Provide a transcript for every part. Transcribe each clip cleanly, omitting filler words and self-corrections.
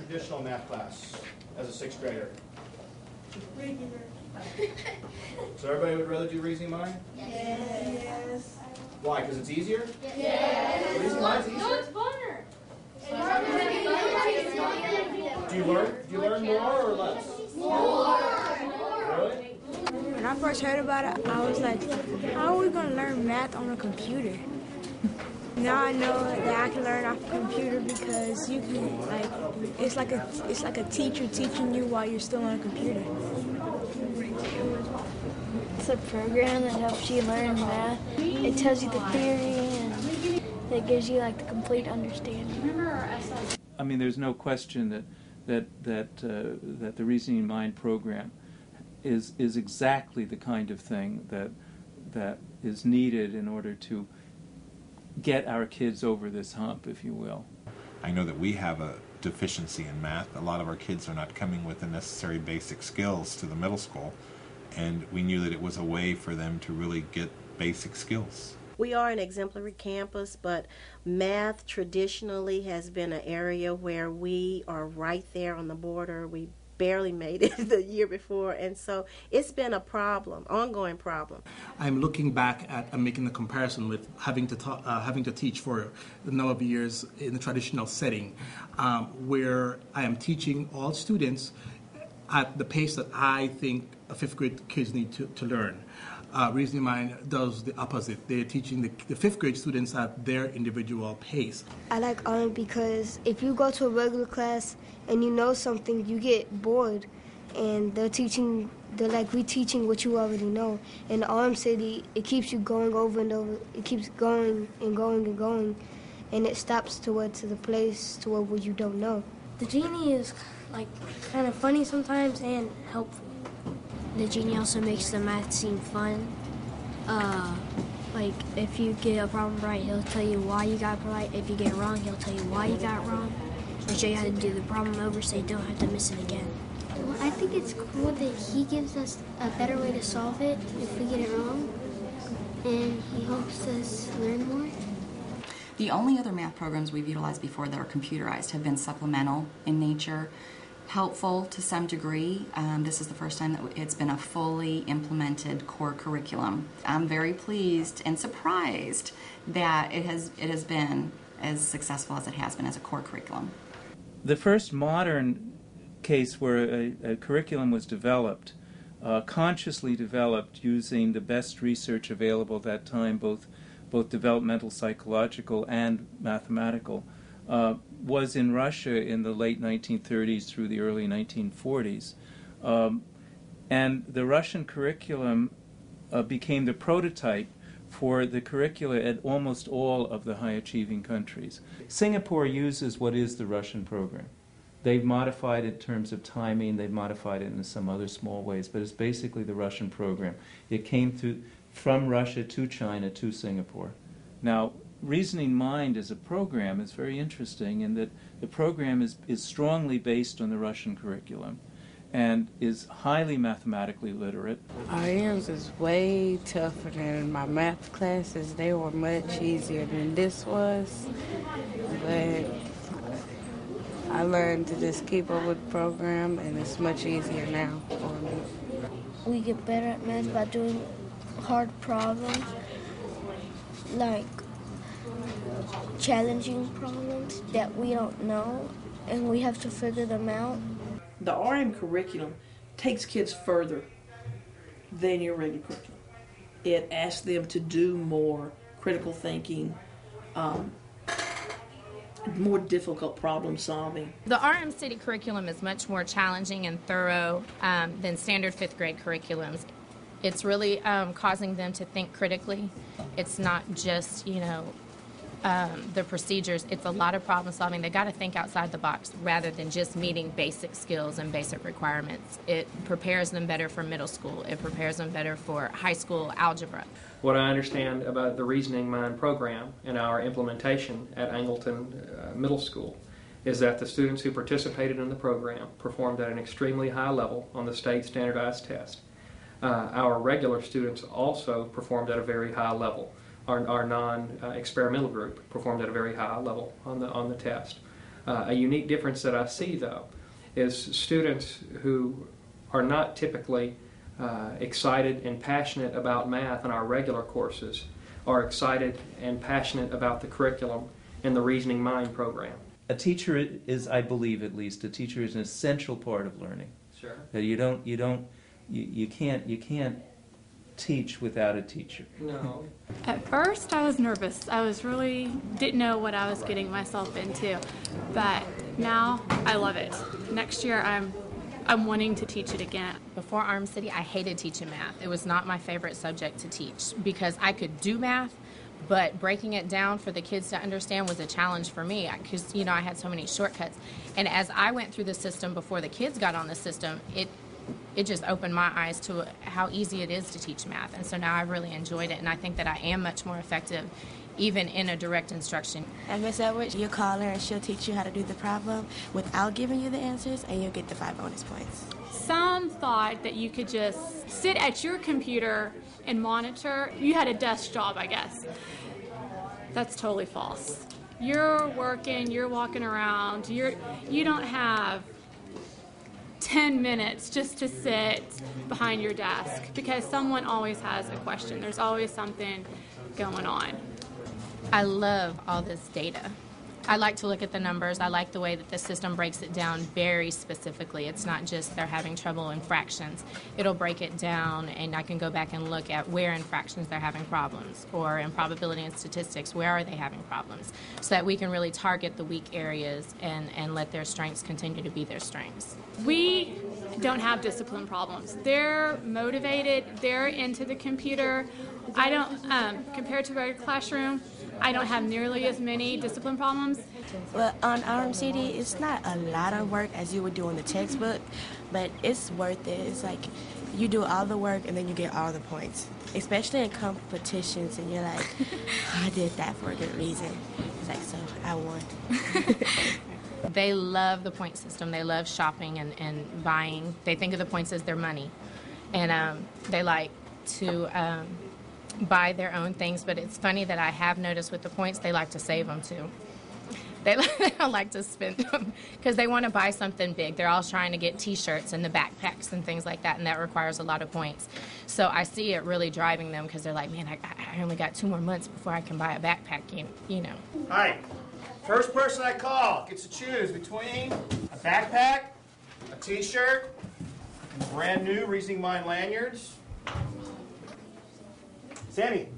traditional math class as a sixth grader? So everybody would rather do reasoning mind? Yes. Why? Because it's easier? Yes. Reasoning mind's easier? No, it's funner. Do you learn more or less? More. Really? When I first heard about it, I was like, how are we going to learn math on a computer? Now I know that I can learn off a computer because you can, like, it's like a teacher teaching you while you're still on a computer. It's a program that helps you learn math. It tells you the theory and it gives you like the complete understanding. I mean, there's no question that the Reasoning Mind program is exactly the kind of thing that is needed in order to get our kids over this hump, if you will. I know that we have a deficiency in math. A lot of our kids are not coming with the necessary basic skills to the middle school, and we knew that it was a way for them to really get basic skills. We are an exemplary campus, but math traditionally has been an area where we are right there on the border. We barely made it the year before, and so it's been a problem, ongoing problem. I'm looking back at and making a comparison with having to teach for a number of years in a traditional setting, where I am teaching all students at the pace that I think a fifth grade kids need to learn. Reasoning Mind does the opposite. They're teaching the fifth grade students at their individual pace. I like RM because if you go to a regular class and you know something, you get bored, and they're like reteaching what you already know. In the RM City, it keeps you going over and over. It keeps going and going and going, and it stops to the place to where you don't know. The Genie is like kind of funny sometimes and helpful. The Genie also makes the math seem fun. Like if you get a problem right, he'll tell you why you got it right. If you get it wrong, he'll tell you why you got it wrong and show you how to do the problem over so you don't have to miss it again. Well, I think it's cool that he gives us a better way to solve it if we get it wrong, and he helps us learn more. The only other math programs we've utilized before that are computerized have been supplemental in nature, helpful to some degree. This is the first time that it's been a fully implemented core curriculum. I'm very pleased and surprised that it has been as successful as it has been as a core curriculum. The first modern case where a curriculum was developed, consciously developed using the best research available at that time, both developmental, psychological, and mathematical, was in Russia in the late 1930s through the early 1940s. And the Russian curriculum became the prototype for the curricula at almost all of the high-achieving countries. Singapore uses what is the Russian program. They've modified it in terms of timing, they've modified it in some other small ways, but it's basically the Russian program. It came from Russia to China to Singapore. Now, Reasoning Mind as a program is very interesting in that the program is strongly based on the Russian curriculum and is highly mathematically literate. RMs is way tougher than my math classes. They were much easier than this was, but I learned to just keep up with the program, and it's much easier now for me. We get better at math by doing hard problems, like challenging problems that we don't know, and we have to figure them out. The RM curriculum takes kids further than your regular curriculum. It asks them to do more critical thinking, more difficult problem solving. The RM City curriculum is much more challenging and thorough than standard fifth grade curriculums. It's really causing them to think critically. It's not just, the procedures. It's a lot of problem solving. They got to think outside the box rather than just meeting basic skills and basic requirements. It prepares them better for middle school. It prepares them better for high school algebra. What I understand about the Reasoning Mind program and our implementation at Angleton Middle School is that the students who participated in the program performed at an extremely high level on the state standardized test. Our regular students also performed at a very high level. Our non-experimental group performed at a very high level on the test. A unique difference that I see, though, is students who are not typically excited and passionate about math in our regular courses are excited and passionate about the curriculum in the Reasoning Mind program. A teacher is, I believe at least, a teacher is an essential part of learning. Sure. That you can't teach without a teacher. No. At first, I was nervous. I didn't know what I was getting myself into, but now I love it. Next year, I'm wanting to teach it again. Before Arm City, I hated teaching math. It was not my favorite subject to teach because I could do math, but breaking it down for the kids to understand was a challenge for me because, I had so many shortcuts. And as I went through the system before the kids got on the system, it just opened my eyes to how easy it is to teach math. And so now I really enjoyed it, and I think that I am much more effective even in a direct instruction. At Miss Edwards, you call her and she'll teach you how to do the problem without giving you the answers, and you'll get the 5 bonus points. Some thought that you could just sit at your computer and monitor. You had a desk job, I guess. That's totally false. You're working, you're walking around, you don't have 10 minutes just to sit behind your desk because someone always has a question. There's always something going on. I love all this data. I like to look at the numbers. I like the way that the system breaks it down very specifically. It's not just they're having trouble in fractions. It'll break it down, and I can go back and look at where in fractions they're having problems, or in probability and statistics, where are they having problems, so that we can really target the weak areas and let their strengths continue to be their strengths. We don't have discipline problems. They're motivated. They're into the computer. I don't, compared to a classroom, I don't have nearly as many discipline problems. Well, on Arm City, it's not a lot of work as you would do in the textbook, but it's worth it. It's like you do all the work and then you get all the points, especially in competitions, and you're like, I did that for a good reason. It's like, so I won. They love the point system. They love shopping and buying. They think of the points as their money. And they like to buy their own things, but it's funny that I have noticed with the points, they like to save them too. They don't like to spend them because they want to buy something big. They're all trying to get T-shirts and the backpacks and things like that, and that requires a lot of points. So I see it really driving them because they're like, man, I only got 2 more months before I can buy a backpack, you know. All right, first person I call gets to choose between a backpack, a T-shirt, and brand new Reasoning Mind lanyards. Sammy.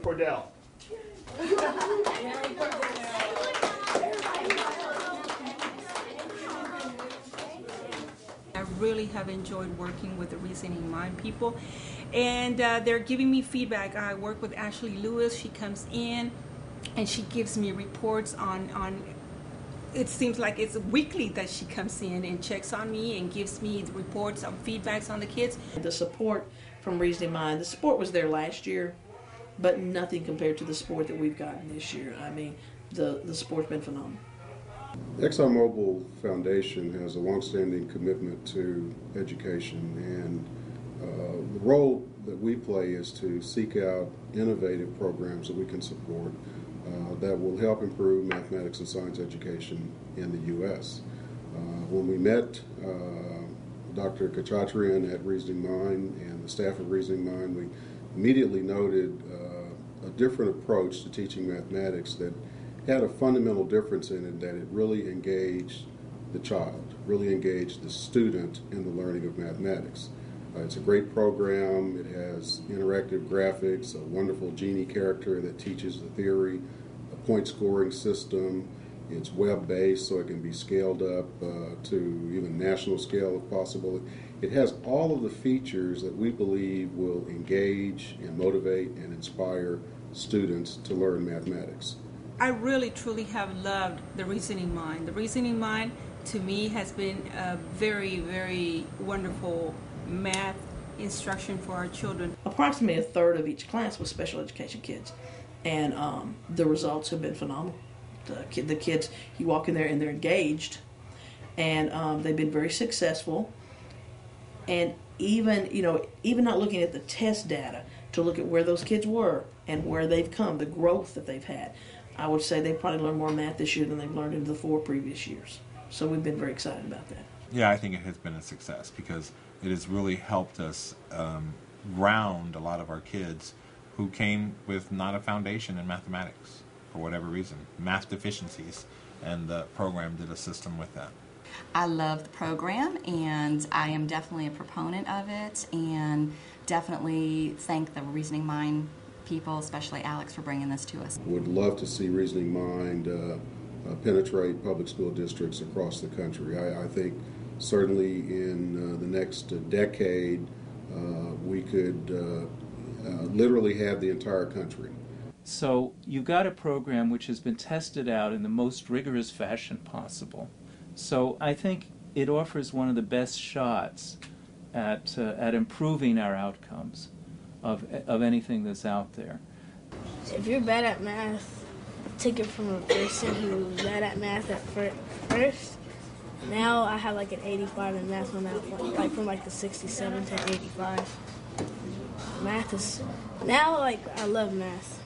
Cordell. I really have enjoyed working with the Reasoning Mind people, and they're giving me feedback. I work with Ashley Lewis. She comes in and she gives me reports on it seems like it's weekly that she comes in and checks on me and gives me the reports on feedbacks on the kids. The support from Reasoning Mind, the support was there last year, but nothing compared to the support that we've gotten this year. I mean, the support's been phenomenal. The ExxonMobil Foundation has a longstanding commitment to education, and the role that we play is to seek out innovative programs that we can support that will help improve mathematics and science education in the U.S. When we met Dr. Kachatrian at Reasoning Mind and the staff of Reasoning Mind, we immediately noted a different approach to teaching mathematics that had a fundamental difference in it, that it really engaged the child, really engaged the student in the learning of mathematics. It's a great program. It has interactive graphics, a wonderful Genie character that teaches the theory, a point scoring system. It's web-based, so it can be scaled up to even national scale if possible. It has all of the features that we believe will engage and motivate and inspire students to learn mathematics. I really, truly have loved the Reasoning Mind. The Reasoning Mind, to me, has been a very, very wonderful math instruction for our children. Approximately a third of each class was special education kids, and the results have been phenomenal. The kids, you walk in there and they're engaged, and they've been very successful. And even not looking at the test data, to look at where those kids were and where they've come, the growth that they've had. I would say they probably learned more math this year than they've learned in the 4 previous years. So we've been very excited about that. Yeah, I think it has been a success because it has really helped us ground a lot of our kids who came with not a foundation in mathematics for whatever reason, math deficiencies, and the program did assist them with that. I love the program, and I am definitely a proponent of it, and definitely thank the Reasoning Mind people, especially Alex, for bringing this to us. Would love to see Reasoning Mind penetrate public school districts across the country. I think certainly in the next decade we could literally have the entire country. So you've got a program which has been tested out in the most rigorous fashion possible. So I think it offers one of the best shots at improving our outcomes of anything that's out there. If you're bad at math, take it from a person who was bad at math at first. Now I have like an 85 in math when from like the 67 to 85. Math is now I love math.